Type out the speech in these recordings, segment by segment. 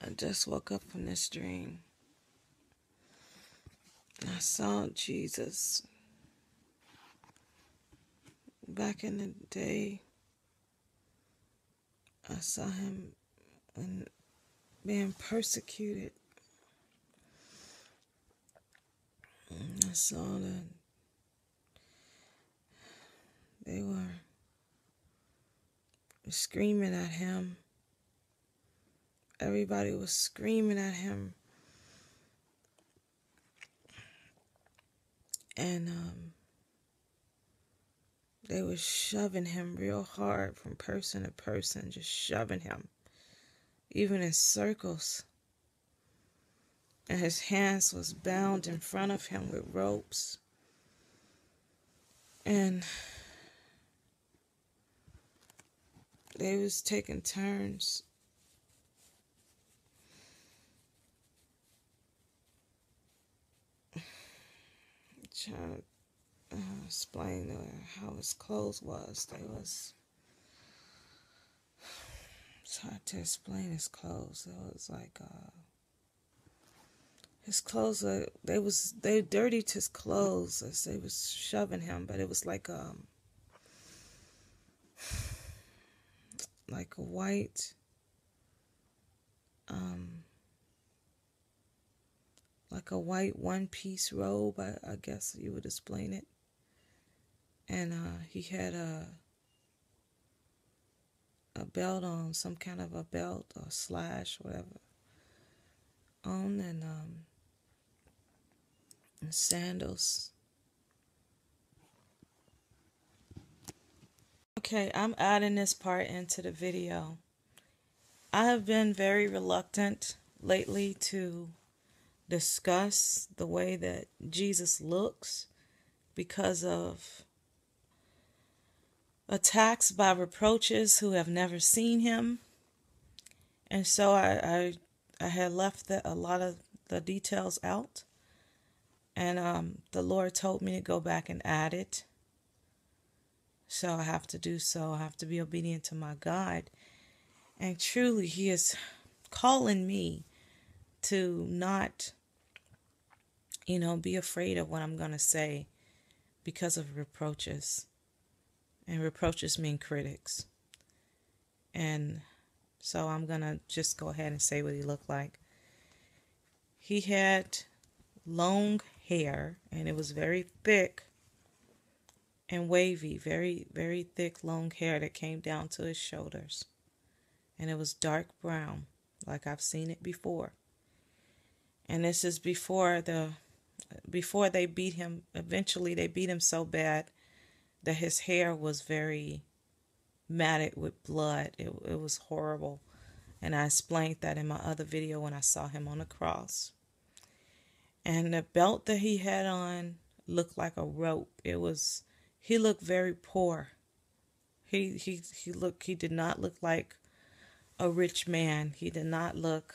I just woke up from this dream. I saw Jesus back in the day. I saw him being persecuted. And I saw that they were screaming at him. Everybody was screaming at him. And they were shoving him real hard from person to person, just shoving him, even in circles. And his hands was bound in front of him with ropes. And they was taking turns trying to explain how his clothes was. It's hard to explain his clothes. It was like his clothes. They dirtied his clothes as they was shoving him, but it was like a white like a white one-piece robe, I guess you would explain it. And he had a belt on, some kind of a belt or slash, whatever, on, and sandals. Okay, I'm adding this part into the video. I have been very reluctant lately to discuss the way that Jesus looks because of attacks by reproaches who have never seen him. And so I had left a lot of the details out. And the Lord told me to go back and add it. So I have to do so. I have to be obedient to my God. And truly, he is calling me to not, be afraid of what I'm going to say because of reproaches. And reproaches mean critics. And so I'm going to just go ahead and say what he looked like. He had long hair, and it was very thick and wavy, very, very thick, long hair that came down to his shoulders. And it was dark brown, like I've seen it before. And this is before they beat him. Eventually they beat him so bad that his hair was very matted with blood. It was horrible. And I explained that in my other video when I saw him on the cross. And the belt that he had on looked like a rope. He looked very poor. He did not look like a rich man. He did not look,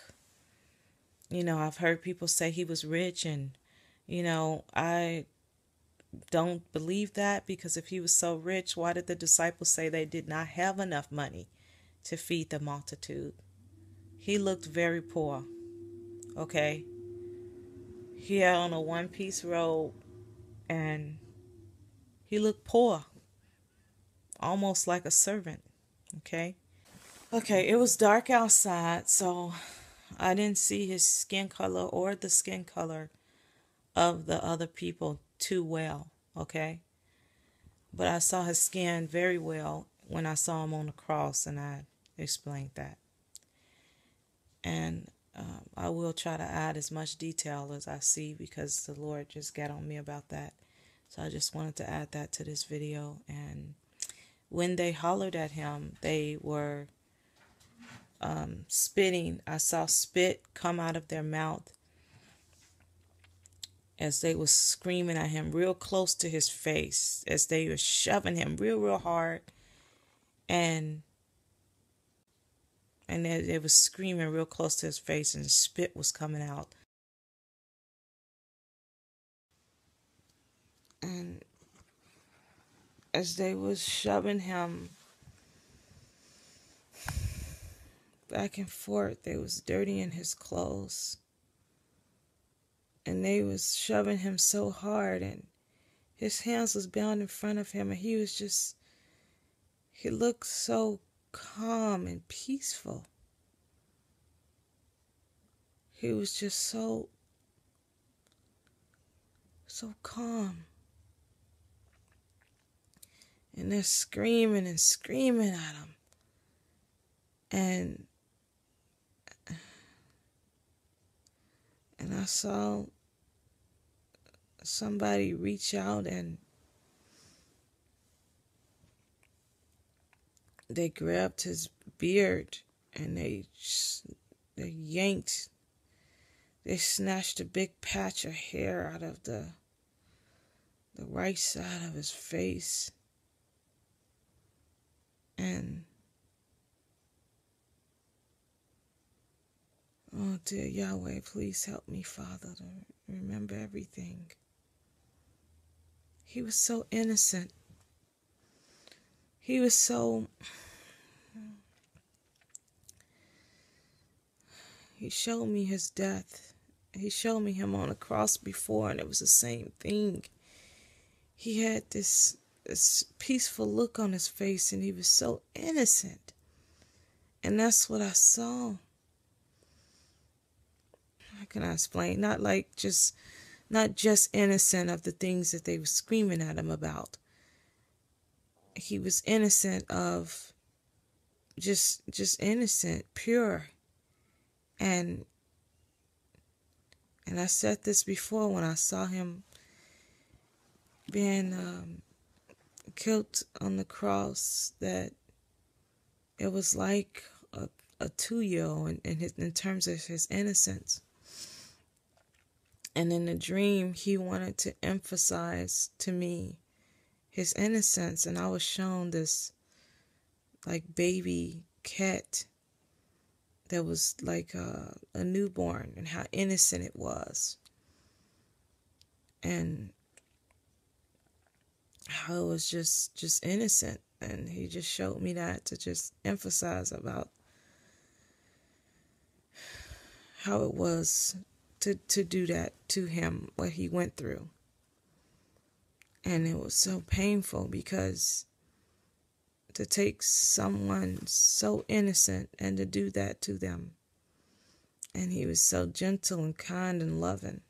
I've heard people say he was rich, and, I don't believe that, because if he was so rich, why did the disciples say they did not have enough money to feed the multitude? He looked very poor, okay? He had on a one-piece robe, and he looked poor, almost like a servant, okay? Okay, it was dark outside, so I didn't see his skin color or the skin color of the other people too well, okay? But I saw his skin very well when I saw him on the cross, and I explained that. And I will try to add as much detail as I see, because the Lord just got on me about that. So I just wanted to add that to this video. And when they hollered at him, they were spitting. I saw spit come out of their mouth as they was screaming at him real close to his face, as they were shoving him real hard, and they was screaming real close to his face, and spit was coming out. And as they was shoving him, back and forth. They was dirtying his clothes. And they was shoving him so hard, and his hands was bound in front of him, and he looked so calm and peaceful. He was just so calm. And they're screaming and screaming at him. And I saw somebody reach out, and they grabbed his beard, and they snatched a big patch of hair out of the right side of his face. And oh dear Yahweh, please help me, Father, to remember everything. He was so innocent. He showed me his death. He showed me him on a cross before, and it was the same thing. He had this peaceful look on his face, and he was so innocent. And that's what I saw. How can I explain? Not just innocent of the things that they were screaming at him about. He was innocent of just innocent, pure. And I said this before when I saw him being killed on the cross, that it was like a 2-year-old in terms of his innocence. And in the dream, he wanted to emphasize to me his innocence, and I was shown this like baby cat that was like a newborn, and how innocent it was, and how it was just innocent. And he just showed me that to just emphasize about how it was to do that to him, what he went through. And it was so painful, because to take someone so innocent and to do that to them. And he was so gentle and kind and loving.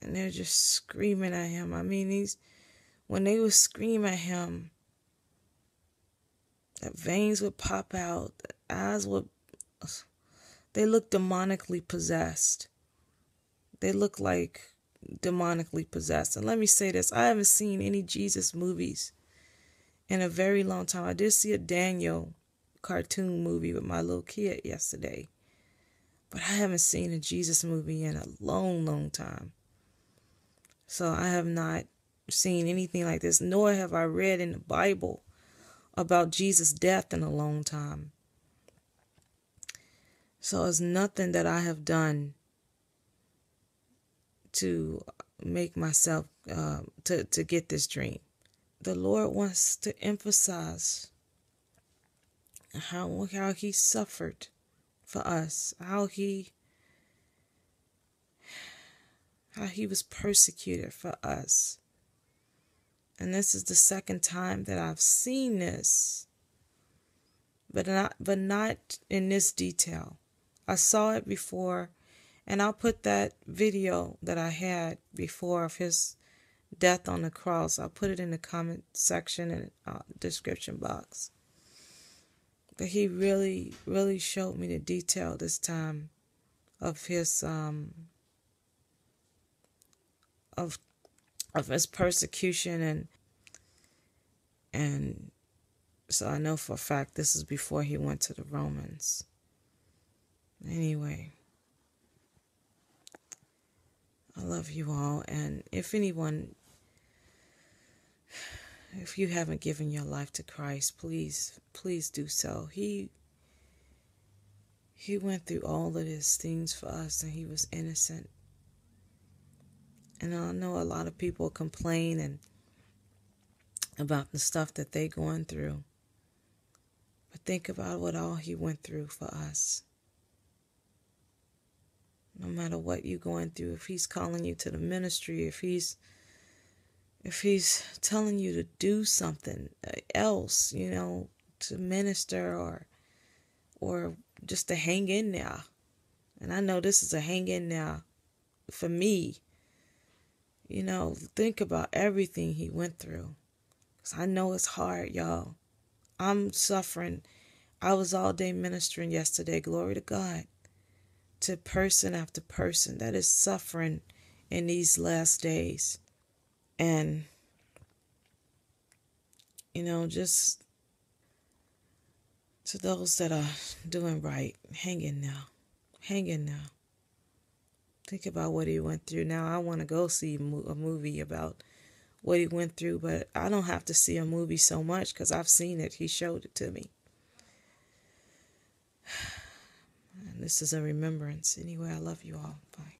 And they're just screaming at him. I mean, when they would scream at him, the veins would pop out, the eyes they looked demonically possessed. They look like demonically possessed. And let me say this, I haven't seen any Jesus movies in a very long time. I did see a Daniel cartoon movie with my little kid yesterday, but I haven't seen a Jesus movie in a long time. So I have not seen anything like this, nor have I read in the Bible about Jesus' death in a long time. So it's nothing that I have done to make myself, to get this dream. The Lord wants to emphasize how he suffered for us, how he was persecuted for us. And this is the second time that I've seen this, but not in this detail. I saw it before, and I'll put that video that I had before of his death on the cross. I'll put it in the comment section and description box. But he really, really showed me the detail this time of his of his persecution, and so I know for a fact this is before he went to the Romans. Anyway, I love you all, and if you haven't given your life to Christ, please do so. He went through all of these things for us, and he was innocent. And I know a lot of people complain about the stuff that they're going through. But think about what all he went through for us. No matter what you're going through, if he's calling you to the ministry, if he's telling you to do something else, to minister or just to hang in there. And I know this is a hang in there for me. Think about everything he went through. 'Cause I know it's hard, y'all. I'm suffering. I was all day ministering yesterday, glory to God, to person after person that is suffering in these last days. And, just to those that are doing right, hang in now. Hang in now. Think about what he went through. Now, I want to go see a movie about what he went through, but I don't have to see a movie so much because I've seen it. He showed it to me. And this is a remembrance. Anyway, I love you all. Bye.